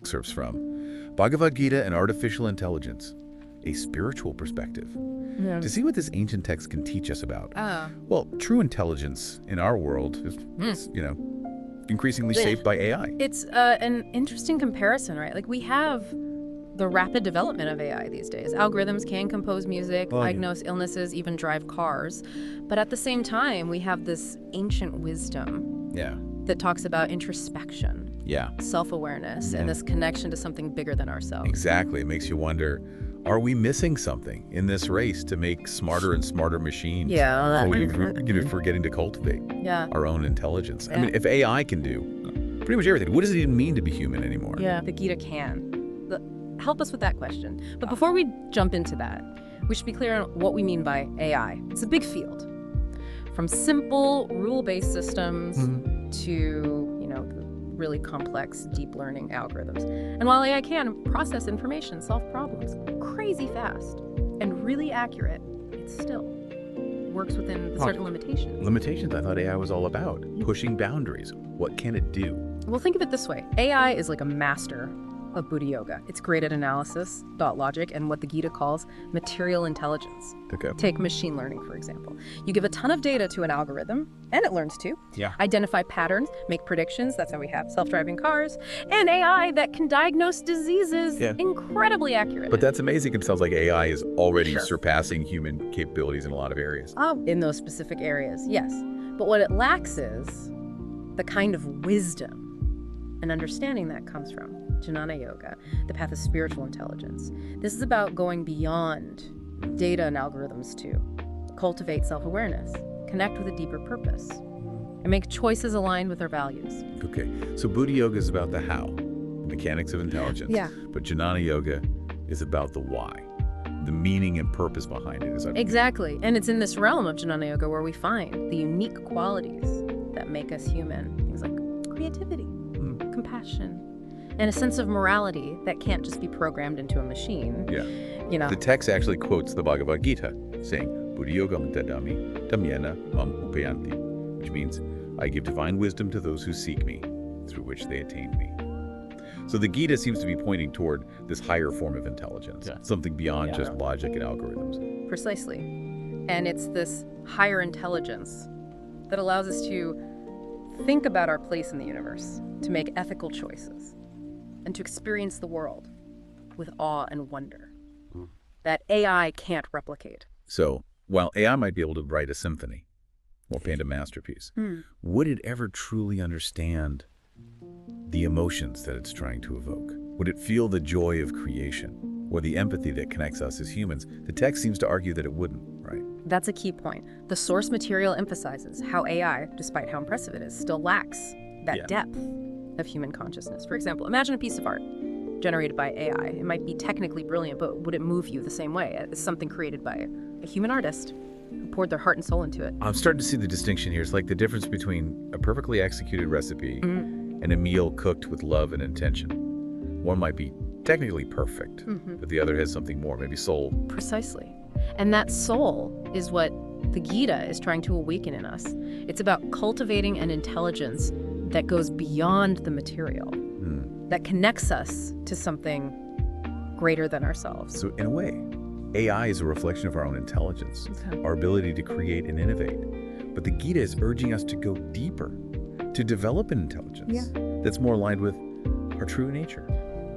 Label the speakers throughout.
Speaker 1: excerpts from Bhagavad Gita and Artificial Intelligence, a spiritual perspective.
Speaker 2: Yeah.
Speaker 1: To see what this ancient text can teach us about.
Speaker 2: Oh.
Speaker 1: Well, true intelligence in our world is, increasingly shaped by AI.
Speaker 2: It's an interesting comparison, right? Like, we have the rapid development of AI these days. Algorithms can compose music, diagnose illnesses, even drive cars. But at the same time, we have this ancient wisdom that talks about introspection, self-awareness, and this connection to something bigger than ourselves.
Speaker 1: Exactly. It makes you wonder, are we missing something in this race to make smarter and smarter machines?
Speaker 2: Yeah.
Speaker 1: Or we're forgetting to cultivate our own intelligence. I mean, if AI can do pretty much everything, what does it even mean to be human anymore?
Speaker 2: Yeah, the Gita can. Help us with that question. But before we jump into that, we should be clear on what we mean by AI. It's a big field. From simple rule-based systems to, the really complex deep learning algorithms. And while AI can process information, solve problems crazy fast and really accurate, it still works within certain limitations.
Speaker 1: Limitations? I thought AI was all about pushing boundaries. What can it do?
Speaker 2: Well, think of it this way. AI is like a master of Buddha Yoga. It's great at analysis, thought logic, and what the Gita calls material intelligence.
Speaker 1: Okay.
Speaker 2: Take machine learning, for example. You give a ton of data to an algorithm, and it learns too.
Speaker 1: Yeah.
Speaker 2: Identify patterns, make predictions, that's how we have self-driving cars, and AI that can diagnose diseases incredibly accurately.
Speaker 1: But that's amazing. It sounds like AI is already surpassing human capabilities in a lot of areas.
Speaker 2: In those specific areas, yes. But what it lacks is the kind of wisdom and understanding that comes from Jnana Yoga, the path of spiritual intelligence. This is about going beyond data and algorithms to cultivate self-awareness, connect with a deeper purpose, and make choices aligned with our values.
Speaker 1: Okay, so Buddha Yoga is about the how, the mechanics of intelligence.
Speaker 2: Yeah.
Speaker 1: But Jnana Yoga is about the why, the meaning and purpose behind it.
Speaker 2: Exactly, and it's in this realm of Jnana Yoga where we find the unique qualities that make us human. Things like creativity, compassion, and a sense of morality that can't just be programmed into a machine.
Speaker 1: Yeah. The text actually quotes the Bhagavad Gita, saying, Buddha yogam tadami tamyena mam upayanti, which means, I give divine wisdom to those who seek me, through which they attain me. So the Gita seems to be pointing toward this higher form of intelligence, something beyond just logic and algorithms.
Speaker 2: Precisely. And it's this higher intelligence that allows us to think about our place in the universe, to make ethical choices, and to experience the world with awe and wonder that AI can't replicate.
Speaker 1: So, while AI might be able to write a symphony or paint a masterpiece, would it ever truly understand the emotions that it's trying to evoke? Would it feel the joy of creation or the empathy that connects us as humans? The text seems to argue that it wouldn't, right?
Speaker 2: That's a key point. The source material emphasizes how AI, despite how impressive it is, still lacks that depth of human consciousness. For example, imagine a piece of art generated by AI. It might be technically brilliant, but would it move you the same way as something created by a human artist who poured their heart and soul into it?
Speaker 1: I'm starting to see the distinction here. It's like the difference between a perfectly executed recipe and a meal cooked with love and intention. One might be technically perfect, but the other has something more, maybe soul.
Speaker 2: Precisely. And that soul is what the Gita is trying to awaken in us. It's about cultivating an intelligence that goes beyond the material, that connects us to something greater than ourselves.
Speaker 1: So in a way, AI is a reflection of our own intelligence, our ability to create and innovate. But the Gita is urging us to go deeper, to develop an intelligence that's more aligned with our true nature,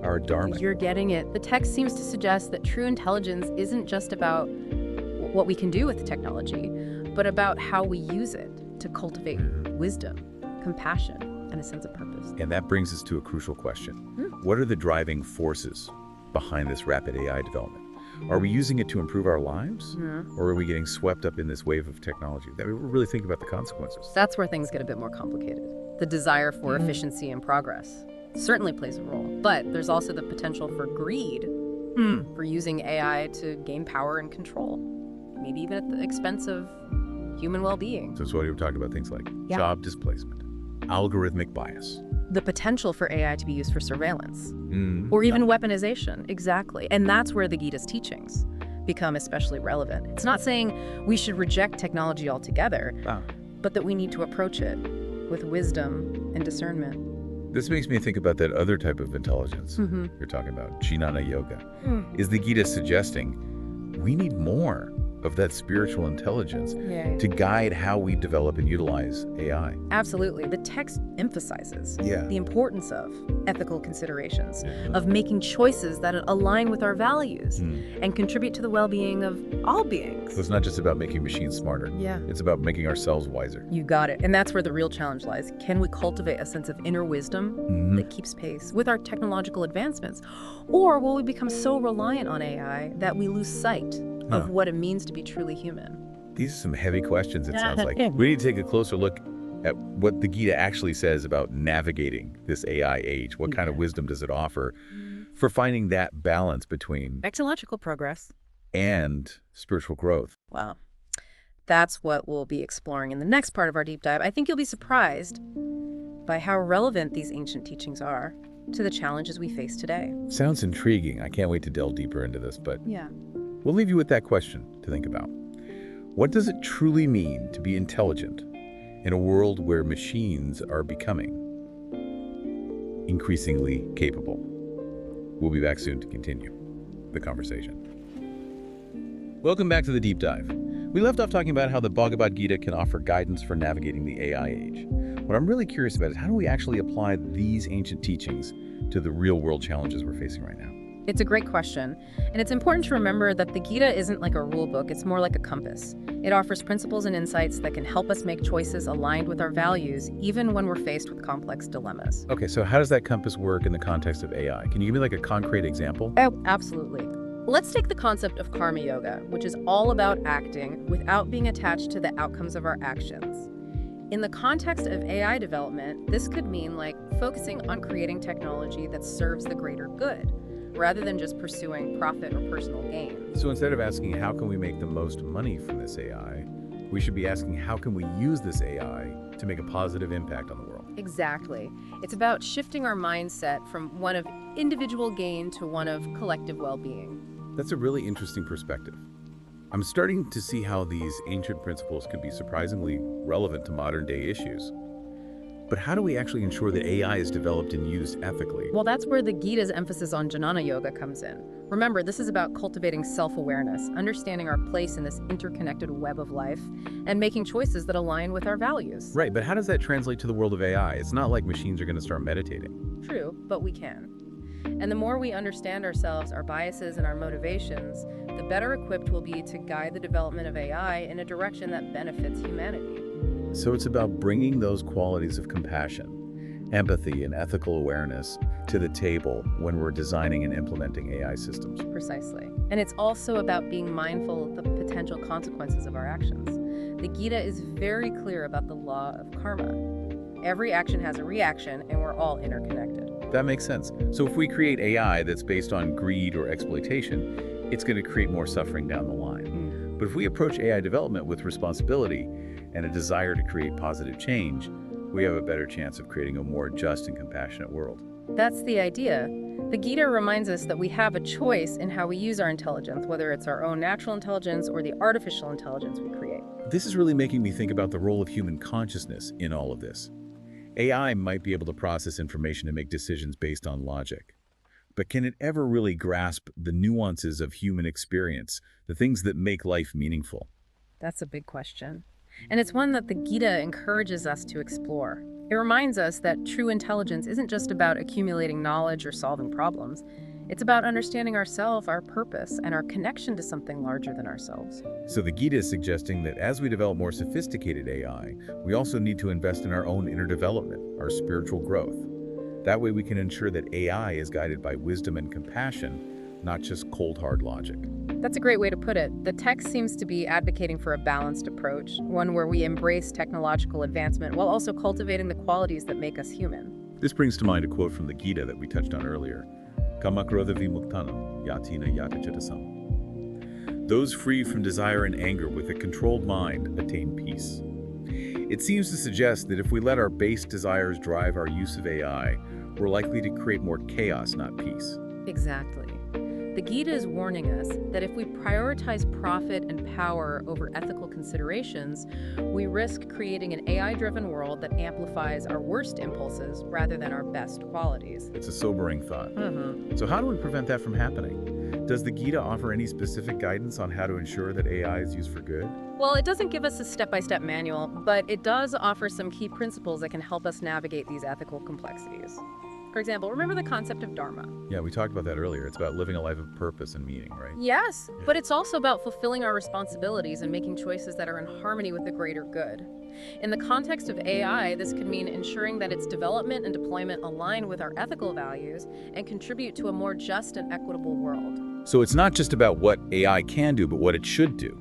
Speaker 1: our dharma.
Speaker 2: You're getting it. The text seems to suggest that true intelligence isn't just about what we can do with technology, but about how we use it to cultivate wisdom, compassion, and a sense of purpose.
Speaker 1: And that brings us to a crucial question. What are the driving forces behind this rapid AI development? Are we using it to improve our lives? Or are we getting swept up in this wave of technology? That we're really thinking about the consequences.
Speaker 2: That's where things get a bit more complicated. The desire for efficiency and progress certainly plays a role, but there's also the potential for greed, for using AI to gain power and control, maybe even at the expense of human well-being.
Speaker 1: So it's what we were talking about, things like job displacement, algorithmic bias.
Speaker 2: The potential for AI to be used for surveillance, or even weaponization, exactly. And that's where the Gita's teachings become especially relevant. It's not saying we should reject technology altogether, but that we need to approach it with wisdom and discernment.
Speaker 1: This makes me think about that other type of intelligence
Speaker 2: Mm-hmm.
Speaker 1: you're talking about, Jnana Yoga. Is the Gita suggesting we need more of that spiritual intelligence
Speaker 2: Yeah.
Speaker 1: to guide how we develop and utilize AI?
Speaker 2: Absolutely. The text emphasizes
Speaker 1: Yeah.
Speaker 2: the importance of ethical considerations, of making choices that align with our values and contribute to the well-being of all beings.
Speaker 1: So it's not just about making machines smarter.
Speaker 2: Yeah.
Speaker 1: It's about making ourselves wiser.
Speaker 2: You got it. And that's where the real challenge lies. Can we cultivate a sense of inner wisdom that keeps pace with our technological advancements? Or will we become so reliant on AI that we lose sight of what it means to be truly human?
Speaker 1: These are some heavy questions, it sounds like. We need to take a closer look at what the Gita actually says about navigating this AI age. What kind of wisdom does it offer for finding that balance between
Speaker 2: Technological progress.
Speaker 1: and spiritual growth?
Speaker 2: Wow. That's what we'll be exploring in the next part of our deep dive. I think you'll be surprised by how relevant these ancient teachings are to the challenges we face today.
Speaker 1: Sounds intriguing. I can't wait to delve deeper into this, but
Speaker 2: Yeah.
Speaker 1: we'll leave you with that question to think about. What does it truly mean to be intelligent in a world where machines are becoming increasingly capable? We'll be back soon to continue the conversation. Welcome back to the deep dive. We left off talking about how the Bhagavad Gita can offer guidance for navigating the AI age. What I'm really curious about is how do we actually apply these ancient teachings to the real-world challenges we're facing right now?
Speaker 2: It's a great question. And it's important to remember that the Gita isn't like a rule book, it's more like a compass. It offers principles and insights that can help us make choices aligned with our values, even when we're faced with complex dilemmas.
Speaker 1: Okay, so how does that compass work in the context of AI? Can you give me like a concrete example?
Speaker 2: Oh, absolutely. Let's take the concept of karma yoga, which is all about acting without being attached to the outcomes of our actions. In the context of AI development, this could mean like focusing on creating technology that serves the greater good, rather than just pursuing profit or personal gain.
Speaker 1: So instead of asking how can we make the most money from this AI, we should be asking how can we use this AI to make a positive impact on the world?
Speaker 2: Exactly. It's about shifting our mindset from one of individual gain to one of collective well-being.
Speaker 1: That's a really interesting perspective. I'm starting to see how these ancient principles can be surprisingly relevant to modern day issues. But how do we actually ensure that AI is developed and used ethically?
Speaker 2: Well, that's where the Gita's emphasis on Jnana Yoga comes in. Remember, this is about cultivating self-awareness, understanding our place in this interconnected web of life, and making choices that align with our values.
Speaker 1: Right, but how does that translate to the world of AI? It's not like machines are going to start meditating.
Speaker 2: True, but we can. And the more we understand ourselves, our biases, and our motivations, the better equipped we'll be to guide the development of AI in a direction that benefits humanity.
Speaker 1: So it's about bringing those qualities of compassion, empathy, and ethical awareness to the table when we're designing and implementing AI systems.
Speaker 2: Precisely. And it's also about being mindful of the potential consequences of our actions. The Gita is very clear about the law of karma. Every action has a reaction, and we're all interconnected.
Speaker 1: That makes sense. So if we create AI that's based on greed or exploitation, it's going to create more suffering down the line. But if we approach AI development with responsibility and a desire to create positive change, we have a better chance of creating a more just and compassionate world.
Speaker 2: That's the idea. The Gita reminds us that we have a choice in how we use our intelligence, whether it's our own natural intelligence or the artificial intelligence we create.
Speaker 1: This is really making me think about the role of human consciousness in all of this. AI might be able to process information and make decisions based on logic. But can it ever really grasp the nuances of human experience, the things that make life meaningful?
Speaker 2: That's a big question. And it's one that the Gita encourages us to explore. It reminds us that true intelligence isn't just about accumulating knowledge or solving problems. It's about understanding ourselves, our purpose, and our connection to something larger than ourselves.
Speaker 1: So the Gita is suggesting that as we develop more sophisticated AI, we also need to invest in our own inner development, our spiritual growth. That way we can ensure that AI is guided by wisdom and compassion, not just cold, hard logic.
Speaker 2: That's a great way to put it. The text seems to be advocating for a balanced approach, one where we embrace technological advancement while also cultivating the qualities that make us human.
Speaker 1: This brings to mind a quote from the Gita that we touched on earlier. Kamakrodha vimuktanam yatina yatachitasam. Those free from desire and anger with a controlled mind attain peace. It seems to suggest that if we let our base desires drive our use of AI, we're likely to create more chaos, not peace.
Speaker 2: Exactly. The Gita is warning us that if we prioritize profit and power over ethical considerations, we risk creating an AI-driven world that amplifies our worst impulses rather than our best qualities.
Speaker 1: It's a sobering thought. So how do we prevent that from happening? Does the Gita offer any specific guidance on how to ensure that AI is used for good?
Speaker 2: Well, it doesn't give us a step-by-step manual, but it does offer some key principles that can help us navigate these ethical complexities. For example, remember the concept of dharma?
Speaker 1: Yeah, we talked about that earlier. It's about living a life of purpose and meaning, right?
Speaker 2: Yes, but it's also about fulfilling our responsibilities and making choices that are in harmony with the greater good. In the context of AI, this could mean ensuring that its development and deployment align with our ethical values and contribute to a more just and equitable world.
Speaker 1: So it's not just about what AI can do, but what it should do.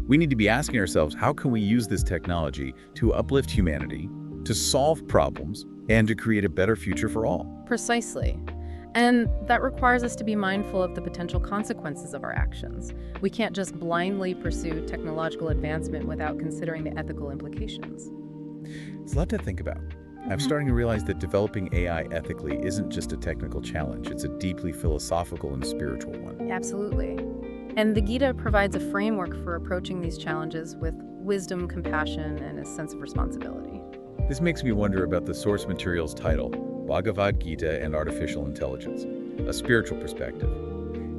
Speaker 1: We need to be asking ourselves, how can we use this technology to uplift humanity, to solve problems, and to create a better future for all?
Speaker 2: Precisely. And that requires us to be mindful of the potential consequences of our actions. We can't just blindly pursue technological advancement without considering the ethical implications.
Speaker 1: It's a lot to think about. I'm starting to realize that developing AI ethically isn't just a technical challenge, it's a deeply philosophical and spiritual one.
Speaker 2: Absolutely. And the Gita provides a framework for approaching these challenges with wisdom, compassion, and a sense of responsibility.
Speaker 1: This makes me wonder about the source material's title, Bhagavad Gita and Artificial Intelligence, a spiritual perspective.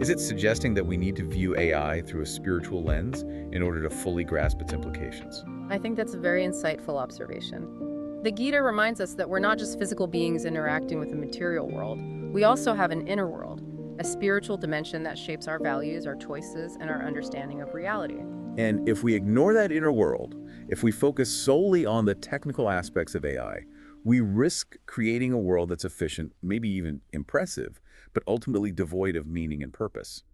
Speaker 1: Is it suggesting that we need to view AI through a spiritual lens in order to fully grasp its implications?
Speaker 2: I think that's a very insightful observation. The Gita reminds us that we're not just physical beings interacting with the material world. We also have an inner world, a spiritual dimension that shapes our values, our choices, and our understanding of reality.
Speaker 1: And if we ignore that inner world, if we focus solely on the technical aspects of AI, we risk creating a world that's efficient, maybe even impressive, but ultimately devoid of meaning and purpose.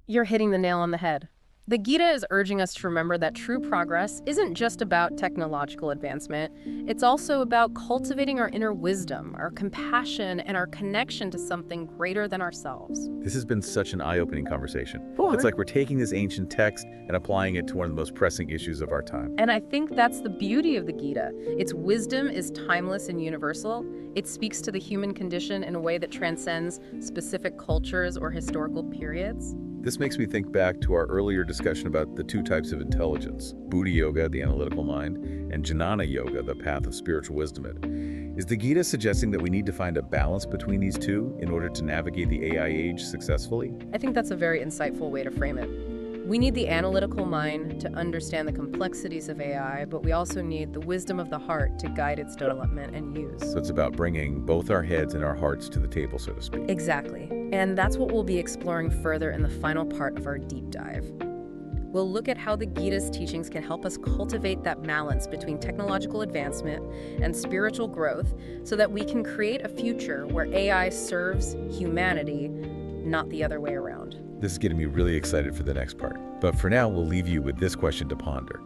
Speaker 2: You're hitting the nail on the head. The Gita is urging us to remember that true progress isn't just about technological advancement. It's also about cultivating our inner wisdom, our compassion, and our connection to something greater than ourselves.
Speaker 1: This has been such an eye-opening conversation. It's like we're taking this ancient text and applying it to one of the most pressing issues of our time.
Speaker 2: And I think that's the beauty of the Gita. Its wisdom is timeless and universal. It speaks to the human condition in a way that transcends specific cultures or historical periods.
Speaker 1: This makes me think back to our earlier discussion about the two types of intelligence, Buddha Yoga, the analytical mind, and Jnana Yoga, the path of spiritual wisdom. Is the Gita suggesting that we need to find a balance between these two in order to navigate the AI age successfully?
Speaker 2: I think that's a very insightful way to frame it. We need the analytical mind to understand the complexities of AI, but we also need the wisdom of the heart to guide its development and use.
Speaker 1: So it's about bringing both our heads and our hearts to the table, so to speak.
Speaker 2: Exactly. And that's what we'll be exploring further in the final part of our deep dive. We'll look at how the Gita's teachings can help us cultivate that balance between technological advancement and spiritual growth so that we can create a future where AI serves humanity, not the other way around.
Speaker 1: This is getting me really excited for the next part. But for now, we'll leave you with this question to ponder.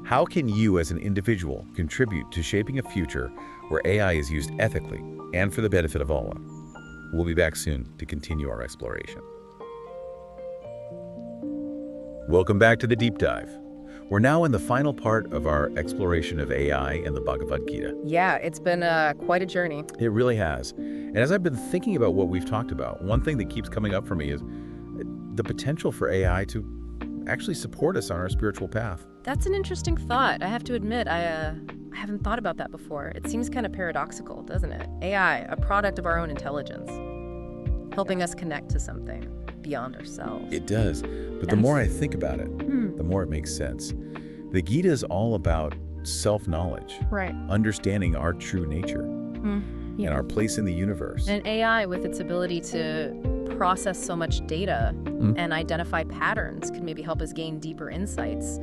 Speaker 1: How can you as an individual contribute to shaping a future where AI is used ethically and for the benefit of all? We'll be back soon to continue our exploration. Welcome back to the Deep Dive. We're now in the final part of our exploration of AI and the Bhagavad Gita.
Speaker 2: Yeah, it's been quite a journey.
Speaker 1: It really has. And as I've been thinking about what we've talked about, one thing that keeps coming up for me is the potential for AI to actually support us on our spiritual path.
Speaker 2: That's an interesting thought. I have to admit, I haven't thought about that before. It seems kind of paradoxical, doesn't it? AI, a product of our own intelligence, helping us connect to something beyond ourselves.
Speaker 1: It does. But the more I think about it, the more it makes sense. The Gita is all about self-knowledge,
Speaker 2: right?
Speaker 1: Understanding our true nature and our place in the universe.
Speaker 2: And AI, with its ability to process so much data and identify patterns, could maybe help us gain deeper insights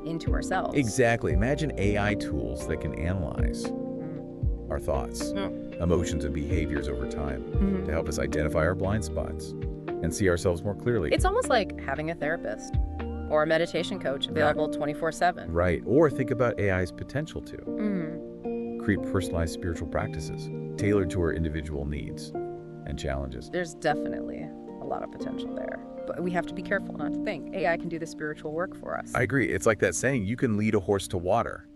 Speaker 2: into ourselves.
Speaker 1: Exactly. Imagine AI tools that can analyze our thoughts, emotions, and behaviors over time to help us identify our blind spots and see ourselves more clearly.
Speaker 2: It's almost like having a therapist or a meditation coach available 24/7.
Speaker 1: Right. Or think about AI's potential to create personalized spiritual practices tailored to our individual needs and challenges.
Speaker 2: There's definitely a lot of potential there. But we have to be careful not to think AI can do the spiritual work for us.
Speaker 1: I agree. It's like that saying, you can lead a horse to water,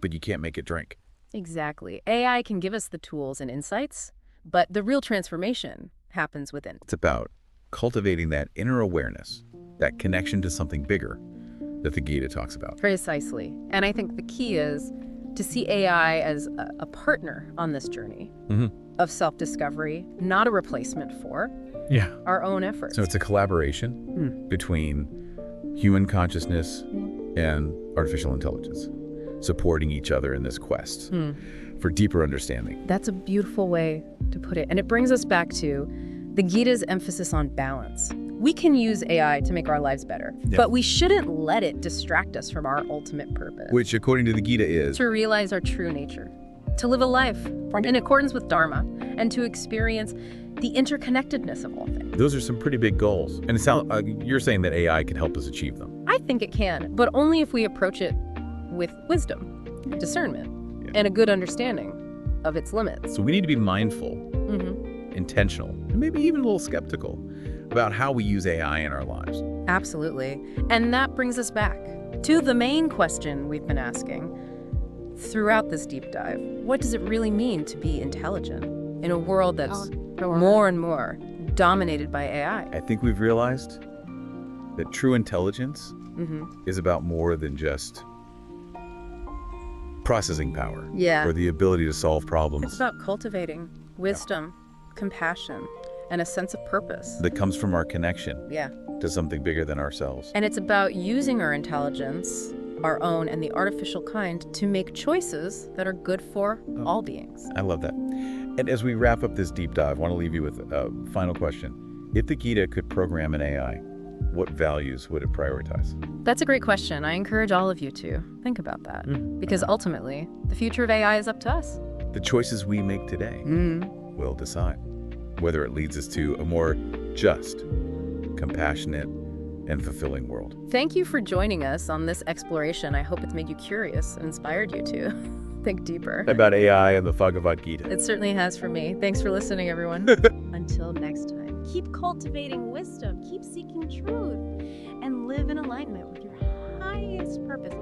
Speaker 1: but you can't make it drink.
Speaker 2: Exactly. AI can give us the tools and insights, but the real transformation happens within.
Speaker 1: It's about cultivating that inner awareness, that connection to something bigger that the Gita talks about.
Speaker 2: Precisely. And I think the key is to see AI as a partner on this journey of self-discovery, not a replacement for our own efforts.
Speaker 1: So it's a collaboration between human consciousness and artificial intelligence, supporting each other in this quest for deeper understanding.
Speaker 2: That's a beautiful way to put it. And it brings us back to the Gita's emphasis on balance. We can use AI to make our lives better, but we shouldn't let it distract us from our ultimate purpose.
Speaker 1: Which, according to the Gita, is
Speaker 2: to realize our true nature, to live a life in accordance with Dharma, and to experience the interconnectedness of all things.
Speaker 1: Those are some pretty big goals. And it sounds, you're saying that AI can help us achieve them.
Speaker 2: I think it can, but only if we approach it with wisdom, discernment, and a good understanding of its limits.
Speaker 1: So we need to be mindful, intentional, and maybe even a little skeptical about how we use AI in our lives.
Speaker 2: Absolutely. And that brings us back to the main question we've been asking throughout this deep dive. What does it really mean to be intelligent in a world that's more and more dominated by AI?
Speaker 1: I think we've realized that true intelligence is about more than just processing power or the ability to solve problems.
Speaker 2: It's about cultivating wisdom, compassion, and a sense of purpose
Speaker 1: that comes from our connection to something bigger than ourselves.
Speaker 2: And it's about using our intelligence, our own and the artificial kind, to make choices that are good for all beings.
Speaker 1: I love that. And as we wrap up this deep dive, I want to leave you with a final question. If the Gita could program an AI, what values would it prioritize?
Speaker 2: That's a great question. I encourage all of you to think about that, because ultimately, the future of AI is up to us.
Speaker 1: The choices we make today will decide whether it leads us to a more just, compassionate, and fulfilling world.
Speaker 2: Thank you for joining us on this exploration. I hope it's made you curious and inspired you to think deeper
Speaker 1: about AI and the Bhagavad Gita.
Speaker 2: It certainly has for me. Thanks for listening, everyone. Until next time, keep cultivating wisdom, keep seeking truth, and live in alignment with your highest purpose.